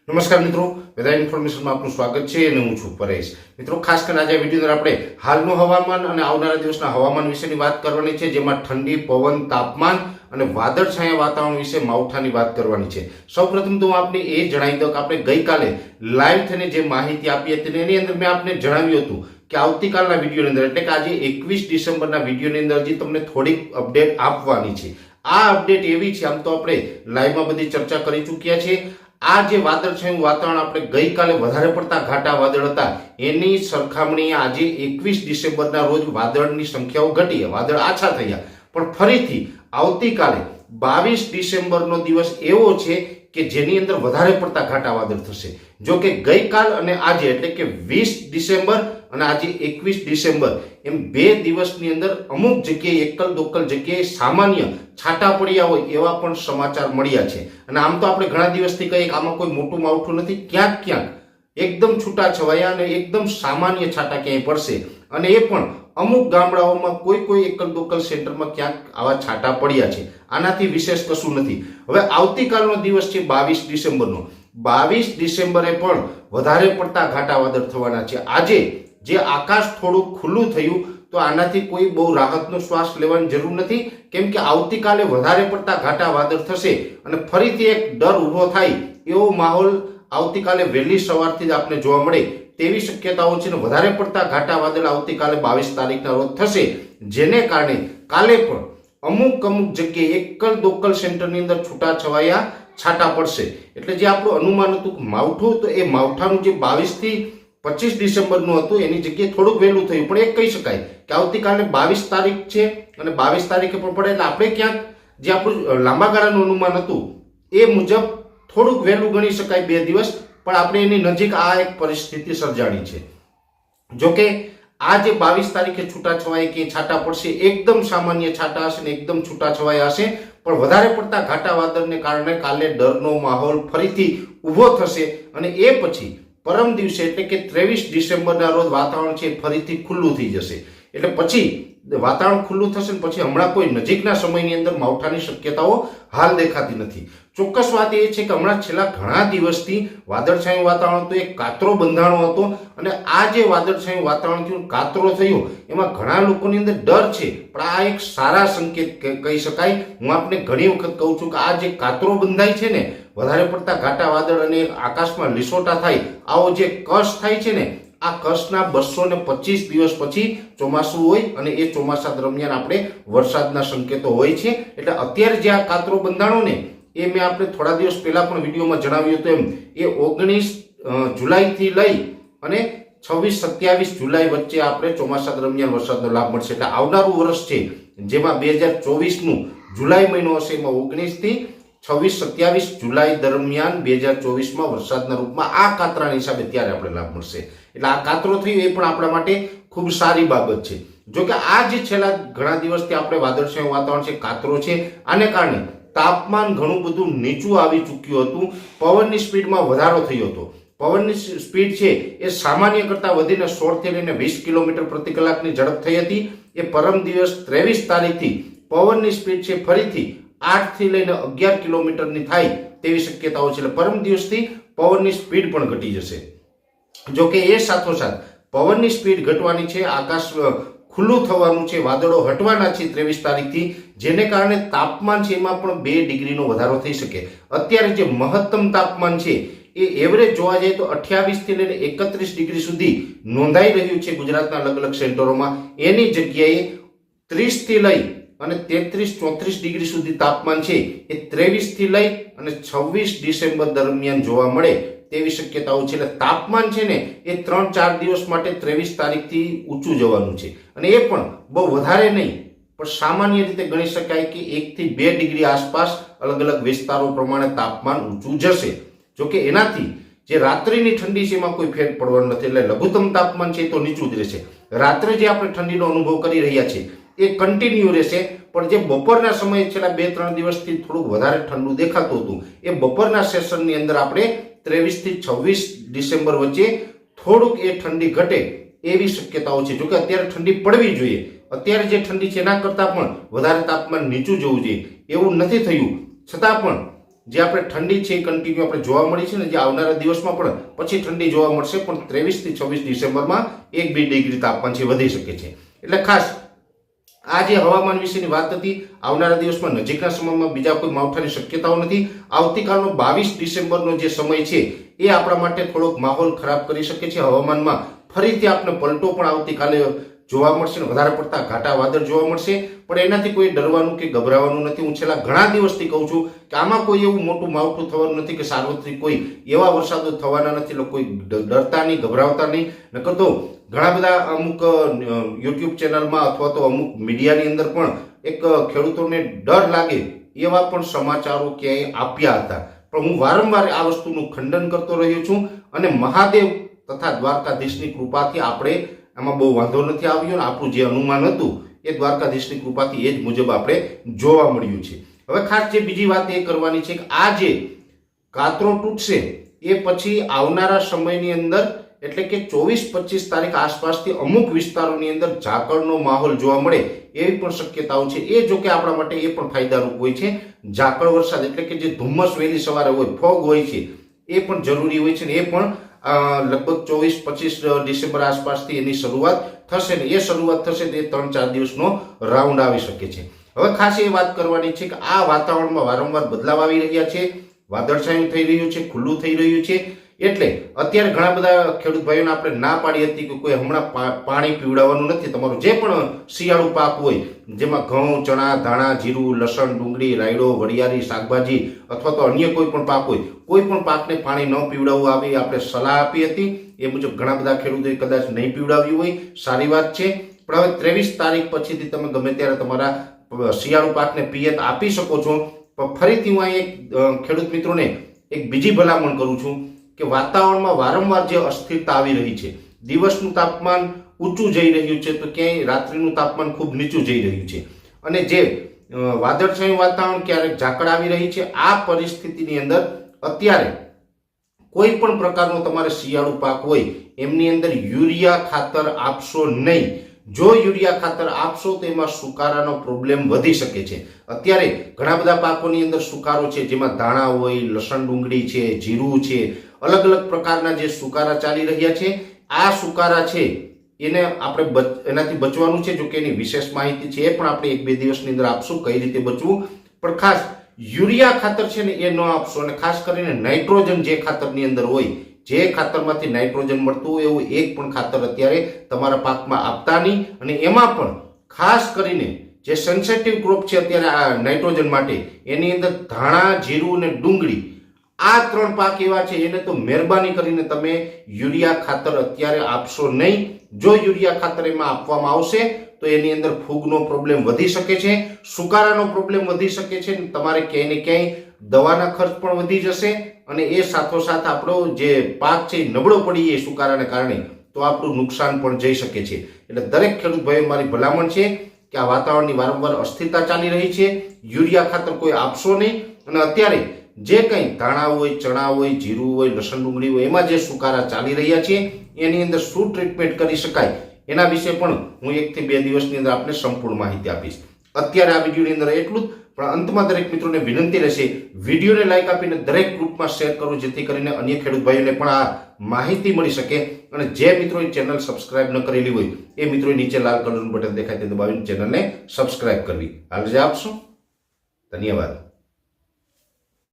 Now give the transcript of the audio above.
નમસ્કાર મિત્રો, વેધર ઇન્ફોર્મેશનમાં આપનું સ્વાગત છે અને હું છું પરેશ। મિત્રો, ખાસ કરીને આજે વિડીયો અંદર આપણે હાલનું હવામાન અને આવનારા દિવસના હવામાન વિશેની વાત કરવાની છે, જેમાં ઠંડી, પવન, તાપમાન અને વાદળછાયા વાતાવરણ વિશે માવઠાની વાત કરવાની છે। સૌપ્રથમ તો હું આપને એ જણાવી દઉં કે આપણે ગઈકાલે લાઈવ થઈને જે માહિતી આપી હતી એની અંદર મેં આપને જણાવ્યું હતું કે આવતીકાલના વિડીયોની અંદર એટલે કે આજે 21 ડિસેમ્બરના વિડીયોની અંદર હજી તમને થોડીક અપડેટ આપવાની છે। આ અપડેટ એવી છે, આમ તો આપણે લાઈવમાં બધી ચર્ચા કરી ચૂક્યા છીએ। આ જે વાદળછાયું વાતાવરણ આપણે ગઈકાલે વધારે પડતા ઘાટા વાદળ હતા એની સરખામણીએ આજે 21 ડિસેમ્બરના રોજ વાદળની સંખ્યાઓ ઘટી, વાદળ આછા થયા, પણ ફરીથી આવતીકાલે 22 ડિસેમ્બરનો દિવસ એવો છે કે જેની અંદર વધારે પડતા ઘાટા વાદળ થશે। જો કે ગઈકાલ અને આજે એટલે કે 20 ડિસેમ્બર અને આજે 21 ડિસેમ્બર એમ બે દિવસની અંદર અમુક જગ્યાએ એકલ દોકલ જગ્યાએ સામાન્ય છાંટા પડ્યા હોય એવા પણ સમાચાર મળ્યા છે। અને આમ તો આપણે ઘણા દિવસથી કહીએ કે આમાં કોઈ મોટું માવઠું નથી, ક્યાંક ક્યાંક એકદમ છૂટા છવાયા અને એકદમ સામાન્ય છાંટા ક્યાંય પડશે, અને એ પણ અમુક ગામડાઓમાં કોઈ એકલ દોકલ સેન્ટરમાં ક્યાંક આવા છાંટા પડ્યા છે। આનાથી વિશેષ કશું નથી। હવે આવતીકાલનો દિવસ છે 22 ડિસેમ્બરનો। 22 ડિસેમ્બરે પણ વધારે પડતા ઘાટા વાદળ થવાના છે। આજે જે આકાશ થોડું ખુલ્લું થયું તો આનાથી કોઈ બહુ રાહતનો શ્વાસ લેવાની જરૂર નથી, કેમ કે આવતીકાલે વધારે પડતા ઘાટા વાદળ થશે અને ફરીથી એક ડર ઊભો થાય એવો માહોલ આવતીકાલે વહેલી સવારથી જ આપણે જોવા મળે તેવી શક્યતાઓ છે। વધારે પડતા ઘાટા વાદળ આવતીકાલે 22 તારીખના રોજ થશે, જેને કારણે કાલે પણ અમુક જગ્યાએ એકલ દોકલ સેન્ટરની અંદર છૂટા છવાયા છાંટા પડશે। એટલે જે આપણું અનુમાન હતું માવઠું, તો એ માવઠાનું જે 22 થી 25 ડિસેમ્બરનું હતું એની જગ્યાએ થોડુંક વહેલું થયું, પણ એ કહી શકાય કે આવતીકાલે 22 તારીખ છે અને 22 તારીખે પણ પડે, એટલે આપણે ક્યાંક જે આપણું લાંબા ગાળાનું અનુમાન હતું એ મુજબ થોડુંક વહેલું ગણી શકાય 2 દિવસ, પણ આપણે એની નજીક આ એક પરિસ્થિતિ સર્જાણી છે। જોકે આ જે 22 તારીખે છૂટાછવાયા કે છાંટા પડશે એકદમ સામાન્ય છાંટા હશે ને એકદમ છૂટાછવાયા હશે, પણ વધારે પડતા ઘાટા વાદળને કારણે કાલે ડરનો માહોલ ફરીથી ઊભો થશે અને એ પછી પરમ દિવસે એટલે કે 23 ડિસેમ્બરના રોજ વાતાવરણ છે ફરીથી ખુલ્લું થઈ જશે। એટલે પછી વાતાવરણ ખુલ્લું થશે ને પછી હમણાં કોઈ નજીકના સમયની અંદર માવઠાની શક્યતાઓ હાલ દેખાતી નથી। ચોક્કસ વાત એ છે કે હમણાં છેલ્લા ઘણા દિવસથી વાદળછાયું વાતાવરણ તો એક કાતરો બંધાણો હતો, અને આ જે વાદળછાયું વાતાવરણ થયું, કાતરો થયો, એમાં ઘણા લોકોની અંદર ડર છે, પણ આ એક સારા સંકેત કહી શકાય। હું આપને ઘણી વખત કહું છું કે આ જે કાતરો બંધાય છે ને, વધારે પડતા ઘાટા વાદળ અને આકાશમાં લીસોટા થાય, આવો જે કસ થાય છે ને, આ કસના 225 દિવસ પછી ચોમાસું હોય અને એ ચોમાસા દરમિયાન આપણે વરસાદના સંકેતો હોય છે। એટલે અત્યારે જે આ કાતરો બંધાણો ને એ મેં આપણે થોડા દિવસ પહેલા પણ વિડીયોમાં જણાવ્યું હતું એમ, એ 19 જુલાઈથી લઈ અને 26-27 જુલાઈ વચ્ચે આપણે ચોમાસા દરમિયાન વરસાદનો લાભ મળશે। એટલે આવનારું વર્ષ છે જેમાં 2024નું જુલાઈ મહિનો હશે, એમાં 19 થી 26-27 જુલાઈ દરમિયાન 2024માં વરસાદના રૂપમાં આ કાતરાના હિસાબે ત્યારે આપણે લાભ મળશે। એટલે આ કાતરો થયો એ પણ આપણા માટે ખૂબ સારી બાબત છે। જોકે આ જે છેલ્લા ઘણા દિવસથી આપણે વાદળછાયું વાતાવરણ છે, કાતરો છે, આને કારણે તાપમાન ઘણું બધું નીચું આવી ચૂક્યું હતું, પવનની સ્પીડમાં વધારો થયો હતો। પવનની સ્પીડ છે એ સામાન્ય કરતાં વધીને 16 થી લઈને 20 કિલોમીટર પ્રતિ કલાકની ઝડપ થઈ હતી। એ પરમ દિવસ 23 તારીખથી પવનની સ્પીડ છે ફરીથી 8 થી લઈને 11 કિલોમીટરની થાય તેવી શક્યતાઓ છે। એટલે પરમ દિવસથી પવનની સ્પીડ પણ ઘટી જશે। જોકે એ સાથોસાથ પવનની સ્પીડ ઘટવાની છે, આકાશ ખુલ્લું થવાનું છે, વાદળો હટવાના છે 23 તારીખથી, જેને કારણે તાપમાન છે એમાં પણ 2 ડિગ્રીનો વધારો થઈ શકે। અત્યારે જે મહત્તમ તાપમાન છે એ એવરેજ જોવા જાય તો 28 થી લઈને 31 ડિગ્રી સુધી નોંધાઈ રહ્યું છે ગુજરાતના અલગ અલગ સેન્ટરોમાં, એની જગ્યાએ 30 થી લઈ અને 33-34 ડિગ્રી સુધી તાપમાન છે એ 23 થી લઈ અને 26 ડિસેમ્બર દરમિયાન જોવા મળે તેવી શક્યતાઓ છે। એટલે તાપમાન છે ને એ 3-4 દિવસ માટે 23 તારીખથી ઊંચું જવાનું છે, અને એ પણ બહુ વધારે નહીં, પણ સામાન્ય રીતે ગણી શકાય કે 1 થી 2 ડિગ્રી આસપાસ અલગ અલગ વિસ્તારો પ્રમાણે તાપમાન ઊંચું જશે। જોકે એનાથી જે રાત્રિની ઠંડી છે એમાં કોઈ ફેર પડવાનો નથી, એટલે લઘુત્તમ તાપમાન છે તો નીચું જ રહેશે। રાત્રે જે આપણે ઠંડીનો અનુભવ કરી રહ્યા છીએ એ કન્ટિન્યુ રહેશે, પણ જે બપોરના સમયે છેલ્લા 2-3 દિવસથી થોડું વધારે ઠંડુ દેખાતું હતું એ બપોરના સેશનની અંદર આપણે 23 થી 26 ડિસેમ્બર વચ્ચે થોડુંક એ ઠંડી ઘટે એવી શક્યતાઓ છે। જોકે અત્યારે ઠંડી પડવી જોઈએ, અત્યારે જે ઠંડી છે એના કરતાં પણ વધારે તાપમાન નીચું જવું જોઈએ એવું નથી થયું, છતાં પણ જે આપણે ઠંડી છે એ કન્ટિન્યુ આપણે જોવા મળી છે ને, જે આવનારા દિવસમાં પણ પછી ઠંડી જોવા મળશે, પણ 23 થી 26 ડિસેમ્બરમાં 1-2 ડિગ્રી તાપમાન છે વધી શકે છે. એટલે ખાસ આ જે હવામાન વિશેની વાત હતી, આવનારા દિવસમાં નજીકના સમયમાં બીજા કોઈ માવઠાની શક્યતાઓ નથી. આવતીકાલનો 22 ડિસેમ્બરનો જે સમય છે એ આપણા માટે થોડોક માહોલ ખરાબ કરી શકે છે. હવામાનમાં ફરીથી આપણે પલટો પણ આવતીકાલે જોવા મળશે ને વધારે પડતા ઘાટા વાદળ જોવા મળશે, પણ એનાથી કોઈ ડરવાનું કે ગભરાવાનું નથી. હું છેલ્લા ઘણા દિવસથી કહું છું કે આમાં કોઈ એવું મોટું માવઠું થવાનું નથી કે સાર્વત્રિક કોઈ એવા વરસાદો થવાના નથી. એટલે કોઈ ડરતા નહીં, ગભરાવતા નહીં. નકર તો ઘણા બધા અમુક યુટ્યુબ ચેનલમાં અથવા તો અમુક મીડિયાની અંદર પણ એક ખેડૂતોને ડર લાગે એવા પણ સમાચારો ક્યાંય આપ્યા હતા, પણ હું વારંવાર આ વસ્તુનું ખંડન કરતો રહ્યો છું. અને મહાદેવ તથા દ્વારકાધીશની કૃપાથી આપણે આમાં બહુ વાંધો નથી આવ્યો ને આપણું જે અનુમાન હતું એ દ્વારકાધીશની કૃપાથી એ જ મુજબ આપણે જોવા મળ્યું છે. હવે ખાસ જે બીજી વાત એ કરવાની છે કે આ જે કાતરો તૂટશે એ પછી આવનારા સમયની અંદર એટલે કે 24-25 તારીખ આસપાસથી અમુક વિસ્તારોની અંદર ઝાકળનો માહોલ જોવા મળે એવી પણ શક્યતાઓ છે. એ જો કે આપણા માટે એ પણ ફાયદારૂપ હોય છે. ઝાકળ વરસાદ એટલે કે જે ધુમ્મસ વહેલી સવારે હોય, ફોગ હોય છે, એ પણ જરૂરી હોય છે ને એ પણ લગભગ 24-25 ડિસેમ્બર આસપાસથી એની શરૂઆત થશે ને એ શરૂઆત થશે તે 3-4 દિવસનો રાઉન્ડ આવી શકે છે. હવે ખાસ એ વાત કરવાની છે કે આ વાતાવરણમાં વારંવાર બદલાવ આવી રહ્યા છે, વાદળછાયું થઈ રહ્યું છે, ખુલ્લું થઈ રહ્યું છે. એટલે અત્યારે ઘણા બધા ખેડૂત ભાઈઓને આપણે ના પાડી હતી કે કોઈ હમણાં પાણી પીવડાવવાનું નથી. તમારો જે પણ શિયાળુ પાક હોય જેમાં ઘઉં, ચણા, ધાણા, જીરું, લસણ, ડુંગળી, રાયડો, વરિયાળી, શાકભાજી અથવા તો અન્ય કોઈ પણ પાક હોય, કોઈ પણ પાકને પાણી ન પીવડાવવું આવે આપણે સલાહ આપી હતી. એ મુજબ ઘણા બધા ખેડૂતોએ કદાચ નહીં પીવડાવ્યું હોય, સારી વાત છે. પણ હવે 23 તારીખ પછીથી તમે ગમે ત્યારે તમારા શિયાળુ પાકને પિયત આપી શકો છો. પણ ફરીથી હું અહીં ખેડૂત મિત્રોને એક બીજી ભલામણ કરું છું કે વાતાવરણમાં વારંવાર જે અસ્થિરતા આવી રહી છે, દિવસનું તાપમાન ઊંચું જઈ રહ્યું છે તો ક્યાંય રાત્રિનું તાપમાન ખૂબ નીચું જઈ રહ્યું છે, અને જે વાદળછાયું વાતાવરણ, ક્યારેક ઝાકળ આવી રહી છે, આ પરિસ્થિતિની અંદર અત્યારે કોઈ પણ પ્રકારનો તમારે શિયાળુ પાક હોય એમની અંદર યુરિયા ખાતર આપશો નહીં. જો યુરિયા ખાતર આપશો તો એમાં સુકારાનો પ્રોબ્લેમ વધી શકે છે. અત્યારે ઘણા બધા પાકોની અંદર સુકારો છે, જેમાં ધાણા હોય, લસણ, ડુંગળી છે, જીરું છે, અલગ અલગ પ્રકારના જે સુકારા ચાલી રહ્યા છે. આ સુકારા છે એને આપણે એનાથી બચવાનું છે. જો કે એની વિશેષ માહિતી છે એ પણ આપણે 1-2 દિવસની અંદર આપશું કઈ રીતે બચવું. પણ ખાસ યુરિયા ખાતર છે ને એ ન આપશો. અને ખાસ કરીને નાઇટ્રોજન જે ખાતરની અંદર હોય, જે ખાતરમાંથી નાઇટ્રોજન મળતું હોય એવું એક પણ ખાતર અત્યારે તમારા પાકમાં આપતા નહીં. અને એમાં પણ ખાસ કરીને જે સેન્સિટિવ ક્રોપ છે અત્યારે આ નાઇટ્રોજન માટે, એની અંદર ધાણા, જીરું અને ડુંગળી, આ 3 પાક એવા છે એને તો મહેરબાની કરીને તમે યુરિયા ખાતર અત્યારે આપશો નહીં. જો યુરિયા ખાતર એમાં આપવામાં આવશે તો એની અંદર ફૂગનો પ્રોબ્લેમ વધી શકે છે, સુકારાનો પ્રોબ્લેમ વધી શકે છે, તમારે ક્યાંય ને ક્યાંય દવાના ખર્ચ પણ વધી જશે. અને એ સાથોસાથ આપણો જે પાક છે એ નબળો પડી એ સુકારાને કારણે તો આપણું નુકસાન પણ જઈ શકે છે. એટલે દરેક ખેડૂત ભાઈઓ મારી ભલામણ છે કે આ વાતાવરણની વારંવાર અસ્થિરતા ચાલી રહી છે, યુરિયા ખાતર કોઈ આપશો નહીં. અને અત્યારે જે કંઈ ધાણા હોય, ચણા હોય, જીરું હોય, લસણ, ડુંગળી હોય, એમાં જે સુકારા ચાલી રહ્યા છે એની અંદર શું ટ્રીટમેન્ટ કરી શકાય એના વિશે પણ હું 1 થી 2 દિવસની અંદર આપને સંપૂર્ણ માહિતી આપીશ. અત્યારે આ વિડીયોની અંદર એટલું જ. પણ અંતમાં દરેક મિત્રોને વિનંતી રહેશે, વિડીયોને લાઈક આપીને દરેક ગ્રુપમાં શેર કરો, જેથી કરીને અન્ય ખેડૂત ભાઈઓને પણ આ માહિતી મળી શકે. અને જે મિત્રોએ ચેનલ સબસ્ક્રાઇબ ન કરેલી હોય એ મિત્રોએ નીચે લાલ કલરનું બટન દેખાય તે દબાવીને ચેનલને સબસ્ક્રાઇબ કરવી. હાલ રજા આપશો. ધન્યવાદ.